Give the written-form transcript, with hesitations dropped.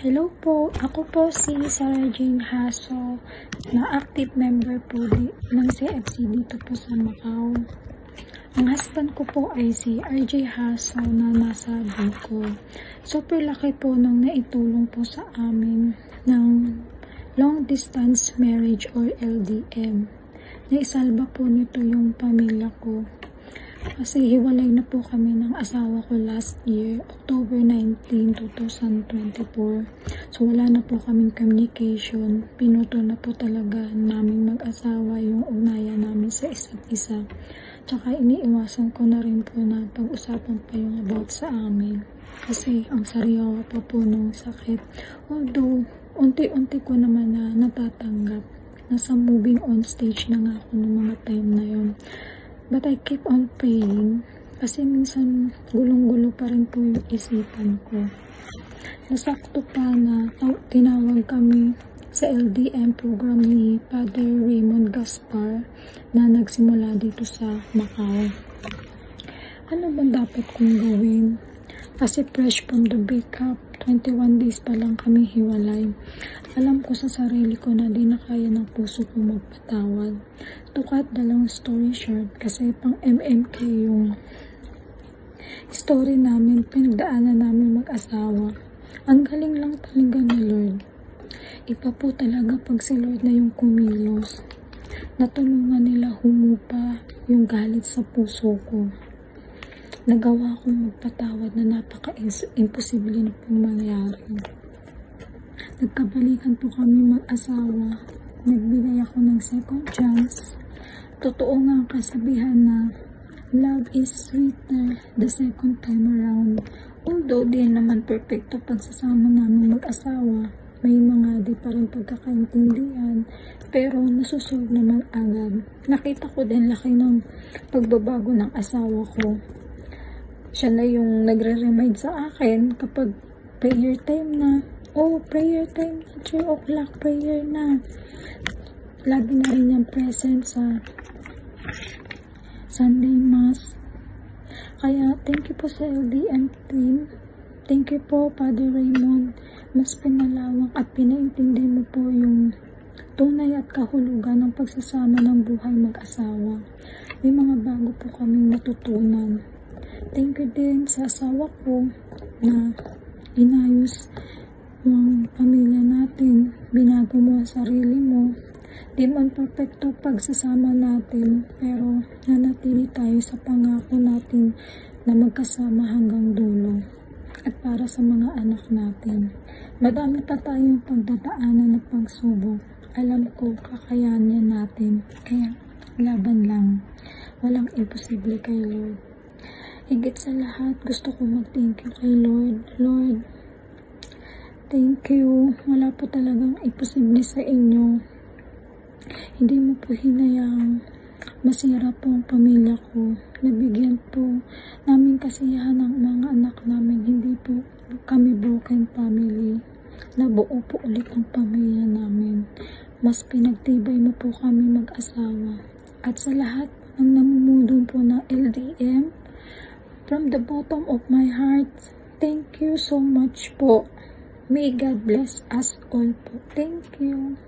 Hello po, ako po si Sarah Jane Hasso, na active member po ng CFC dito po sa Macau. Ang husband ko po ay si RJ Hasso na nasa Bicol. Super laki po nung naitulong po sa amin ng long distance marriage or LDM. Naisalba po nito yung pamilya ko. Kasi hiwalay na po kami ng asawa ko last year, October 19, 2024. So wala na po kaming communication. Pinutol na po talaga namin mag-asawa yung ugnayan namin sa isa't isa. Tsaka iniiwasan ko na rin po na pag-usapan pa yung about sa amin. Kasi ang sariwa pa po nung sakit. Although, unti-unti ko naman na natatanggap. Nasa moving on stage na nga ako nung mga time na yun. But I keep on praying kasi minsan gulong-gulo pa rin po yung isipan ko. Nasakto pa na tinawag kami sa LDM program ni Father Raymond Gaspar na nagsimula dito sa Macau. Ano bang dapat kong gawin? Kasi fresh from the breakup, 21 days pa lang kami hiwalay. Alam ko sa sarili ko na di na kaya ng puso ko magpatawad. To cut the long story short, kasi pang MMK yung story namin, pinagdaanan namin mag-asawa. Ang galing lang talaga ni Lord. Iba po talaga pag si Lord na yung kumilos. Natulungan nila humupa yung galit sa puso ko. Nagawa kong magpatawad na napaka-imposible na pong mangyari. Nagkabalikan po kami mag-asawa. Nagbigay ako ng second chance. Totoo nga ang kasabihan na love is sweeter the second time around. Although di naman perfecto pagsasama namin mag-asawa, may mga di pa rin pagkakaintindihan, pero nasusolve naman agad. Nakita ko din laki ng pagbabago ng asawa ko. Siya na yung nagre-remind sa akin kapag prayer time na. Oh, prayer time na. 3 o'clock prayer na. Lagi na rin yung present sa Sunday Mass. Kaya, thank you po sa LDM team. Thank you po, Father Raymond. Mas pinalawak at pinaintindi mo po yung tunay at kahulugan ng pagsasama ng buhay mag-asawa. May mga bago po kaming natutunan. Thank you din sa asawa ko na inayos yung pamilya natin. Binago mo ang sarili mo. Di man perfecto pagsasama natin, pero nanatili tayo sa pangako natin na magkasama hanggang dulo. At para sa mga anak natin. Madami pa tayong pagdadaanan ng pagsubok. Alam ko, kakayanin natin. Kaya, laban lang. Walang imposible kay Lord. Higit sa lahat, gusto ko mag-thank you kay Lord. Lord, thank you. Wala po talagang imposible sa inyo. Hindi mo po hinayang masira po ang pamilya ko. Nabigyan po namin kasiyahan ng mga anak namin. Hindi po kami broken family. Nabuo po ulit ang pamilya namin. Mas pinagtibay mo po kami mag-asawa. At sa lahat ng namumudong po ng LDM, from the bottom of my heart, thank you so much po. May God bless us all po. Thank you.